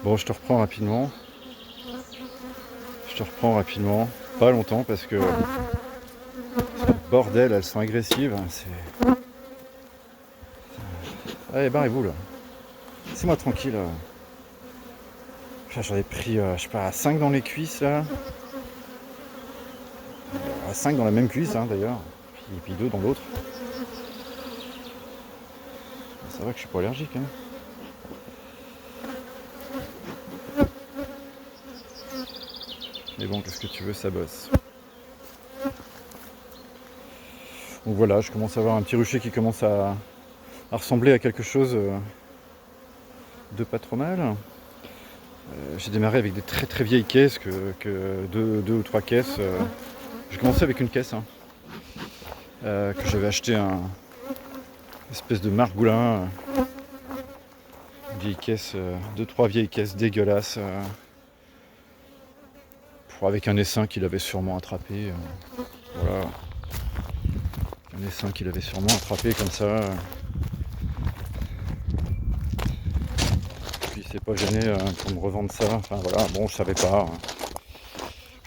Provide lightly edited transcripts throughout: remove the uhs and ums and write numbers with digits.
Bon, je te reprends rapidement. Pas longtemps parce que bordel, elles sont agressives. Allez, barrez-vous là. Laissez-moi tranquille. J'en ai pris, je sais pas, 5 dans les cuisses là. 5 dans la même cuisse hein, d'ailleurs. Puis 2 dans l'autre. Ça va que je suis pas allergique. Hein. Mais bon, qu'est-ce que tu veux, ça bosse. Donc voilà, je commence à avoir un petit rucher qui commence à ressembler à quelque chose de pas trop mal. J'ai démarré avec des très très vieilles caisses, que deux ou trois caisses. J'ai commencé avec une caisse hein, que j'avais acheté un espèce de margoulin. Vieille caisse, deux trois vieilles caisses dégueulasses. Avec un essaim qu'il avait sûrement attrapé. Voilà. Un essaim qu'il avait sûrement attrapé comme ça. Puis il s'est pas gêné pour me revendre ça. Enfin voilà, bon je savais pas.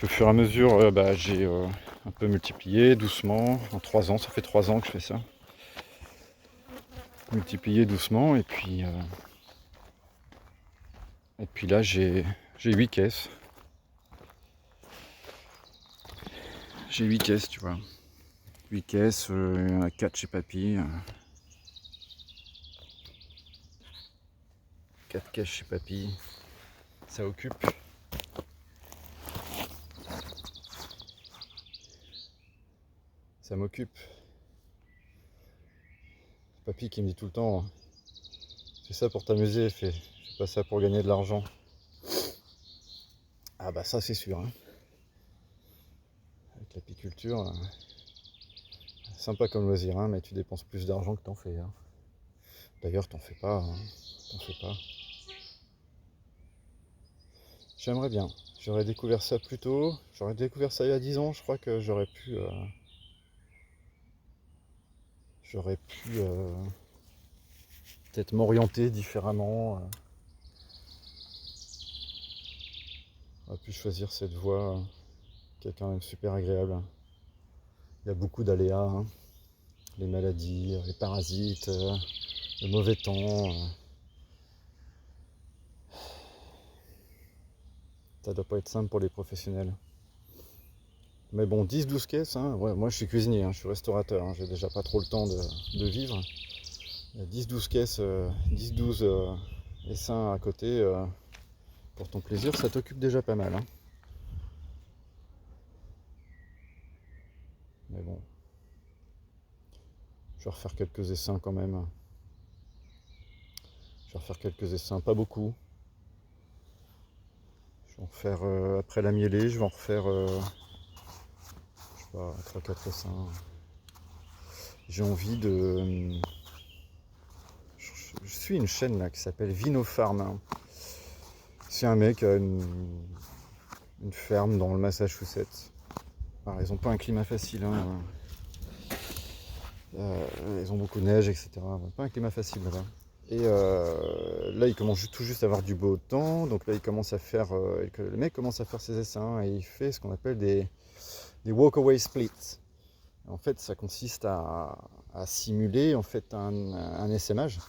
Au fur et à mesure, j'ai un peu multiplié doucement. En 3 ans, ça fait 3 ans que je fais ça. Multiplié doucement et puis là j'ai 8 caisses. J'ai 8 caisses, tu vois. 8 caisses, il y en a 4 chez Papy. 4 caisses chez Papy. Ça occupe. Ça m'occupe. Papy qui me dit tout le temps, fais ça pour t'amuser, fais pas ça pour gagner de l'argent. Ah bah ça c'est sûr. Hein. Avec l'apiculture, sympa comme loisir, hein, mais tu dépenses plus d'argent que t'en fais. Hein. D'ailleurs t'en fais pas. Hein. T'en fais pas. J'aimerais bien. J'aurais découvert ça plus tôt. J'aurais découvert ça il y a 10 ans. Je crois que j'aurais pu peut-être m'orienter différemment. J'aurais pu choisir cette voie qui est quand même super agréable. Il y a beaucoup d'aléas. Hein. Les maladies, les parasites, le mauvais temps. Ça doit pas être simple pour les professionnels. Mais bon, 10-12 caisses, hein, ouais, moi je suis cuisinier, hein, je suis restaurateur, hein, j'ai déjà pas trop le temps de vivre. 10-12 caisses, 10-12 essaims à côté, pour ton plaisir, ça t'occupe déjà pas mal. Hein. Mais bon, je vais refaire quelques essaims quand même. Je vais refaire quelques essaims, pas beaucoup. Je vais en refaire, après la mielée, je vais en refaire, je sais pas, 3-4 essaims. J'ai envie de... Je suis une chaîne là qui s'appelle Vinofarm. Hein. C'est un mec qui a une ferme dans le Massachusetts. Alors, ils n'ont pas un climat facile. Hein. Ils ont beaucoup de neige, etc. Pas un climat facile là-bas. Et là, il commence tout juste à avoir du beau temps. Donc là, il commence à faire, le mec commence à faire ses essaims et il fait ce qu'on appelle des walkaway splits. En fait, ça consiste à simuler en fait un essaimage.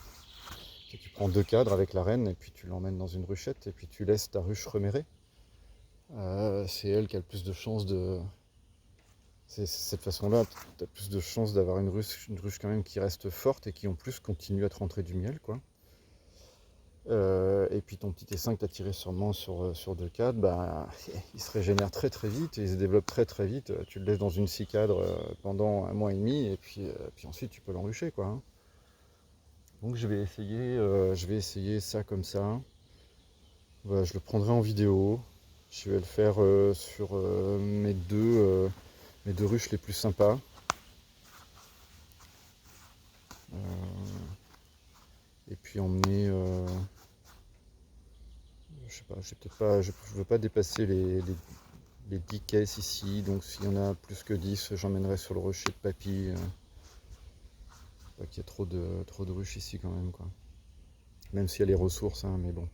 Tu prends 2 cadres avec la reine et puis tu l'emmènes dans une ruchette et puis tu laisses ta ruche remérer. C'est elle qui a le plus de chances de... C'est cette façon-là, tu as plus de chances d'avoir une ruche quand même qui reste forte et qui en plus continue à te rentrer du miel, quoi. Et puis ton petit essaim que tu as tiré sûrement sur 2 cadres, bah, il se régénère très très vite et il se développe très très vite. Tu le laisses dans une 6 cadres pendant 1 mois et demi et puis ensuite tu peux l'enrucher, quoi. Hein. Donc je vais essayer ça comme ça. Voilà, je le prendrai en vidéo. Je vais le faire sur mes deux ruches les plus sympas. Et puis emmener, je sais pas, je veux pas dépasser les 10 caisses ici, donc s'il y en a plus que 10, j'emmènerai sur le rocher de Papy. Pas qu'il y a trop de ruches ici quand même, quoi. Même s'il y a les ressources, hein, mais bon.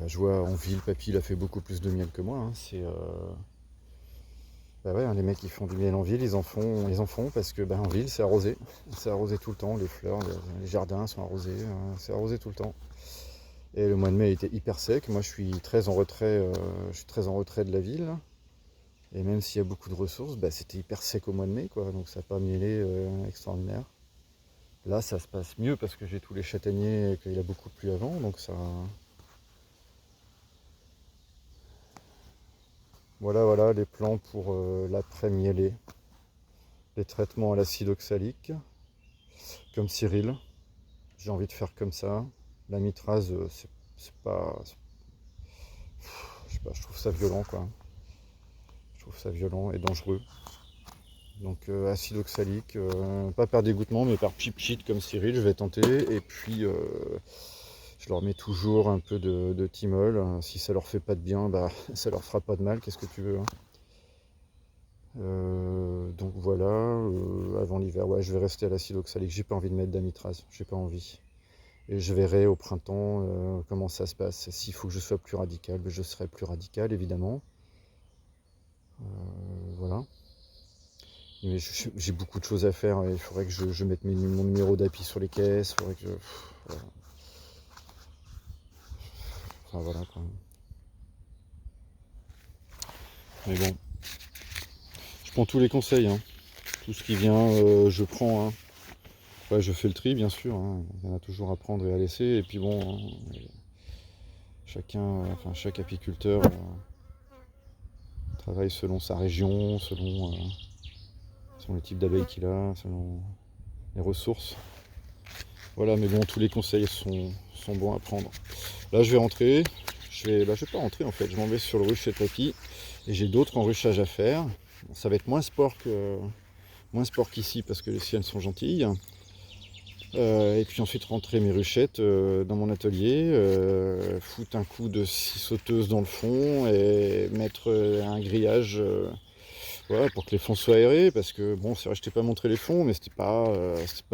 Je vois en ville, papy il a fait beaucoup plus de miel que moi, hein. Bah ouais, hein, les mecs qui font du miel en ville, ils en font parce que en ville c'est arrosé. C'est arrosé tout le temps, les fleurs, les jardins sont arrosés, c'est arrosé tout le temps. Et le mois de mai était hyper sec. Moi je suis très en retrait, de la ville. Et même s'il y a beaucoup de ressources, c'était hyper sec au mois de mai, quoi. Donc ça n'a pas mielé extraordinaire. Là ça se passe mieux parce que j'ai tous les châtaigniers et qu'il a beaucoup plu avant, donc ça. Voilà les plans pour l'après-mielé. Les traitements à l'acide oxalique, comme Cyril. J'ai envie de faire comme ça. La mitraz, c'est pas. Je sais pas, je trouve ça violent, quoi. Je trouve ça violent et dangereux. Donc acide oxalique, pas par dégoûtement, mais par pchit comme Cyril, je vais tenter. Et puis je leur mets toujours un peu de thymol. Si ça leur fait pas de bien, ça leur fera pas de mal, qu'est-ce que tu veux, hein. Donc voilà, avant l'hiver, ouais, je vais rester à l'acide oxalique. J'ai pas envie de mettre d'amitraz, j'ai pas envie. Et je verrai au printemps comment ça se passe. S'il faut que je sois plus radical, je serai plus radical, évidemment. Voilà. Mais j'ai beaucoup de choses à faire. Il faudrait que je mette mon numéro d'appli sur les caisses. Faudrait que voilà. Enfin voilà quoi. Mais bon, je prends tous les conseils, hein. Tout ce qui vient, je prends, hein. Ouais, je fais le tri, bien sûr, hein. Il y en a toujours à prendre et à laisser. Et puis bon, hein, chaque apiculteur travaille selon sa région, selon le type d'abeille qu'il a, selon les ressources. Voilà, mais bon, tous les conseils sont bons à prendre. Là, je vais rentrer. Je vais pas rentrer en fait. Je m'en vais sur le ruche chez papy. Et j'ai d'autres enruchages à faire. Ça va être moins sport qu'ici parce que les siennes sont gentilles. Et puis ensuite rentrer mes ruchettes dans mon atelier, foutre un coup de scie sauteuse dans le fond et mettre un grillage voilà, pour que les fonds soient aérés, parce que bon, c'est vrai, je t'ai pas montré les fonds, mais c'était pas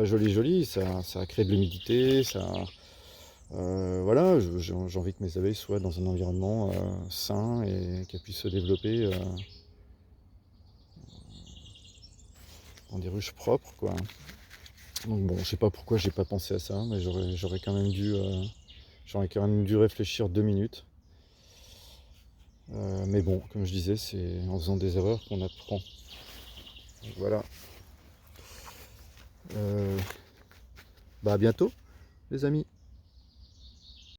joli, ça a créé de l'humidité, voilà, j'ai envie que mes abeilles soient dans un environnement sain et qu'elles puissent se développer dans des ruches propres, quoi. Donc bon, je sais pas pourquoi j'ai pas pensé à ça, mais j'aurais quand même dû réfléchir 2 minutes. Mais bon, comme je disais, c'est en faisant des erreurs qu'on apprend. Donc voilà. À bientôt, les amis.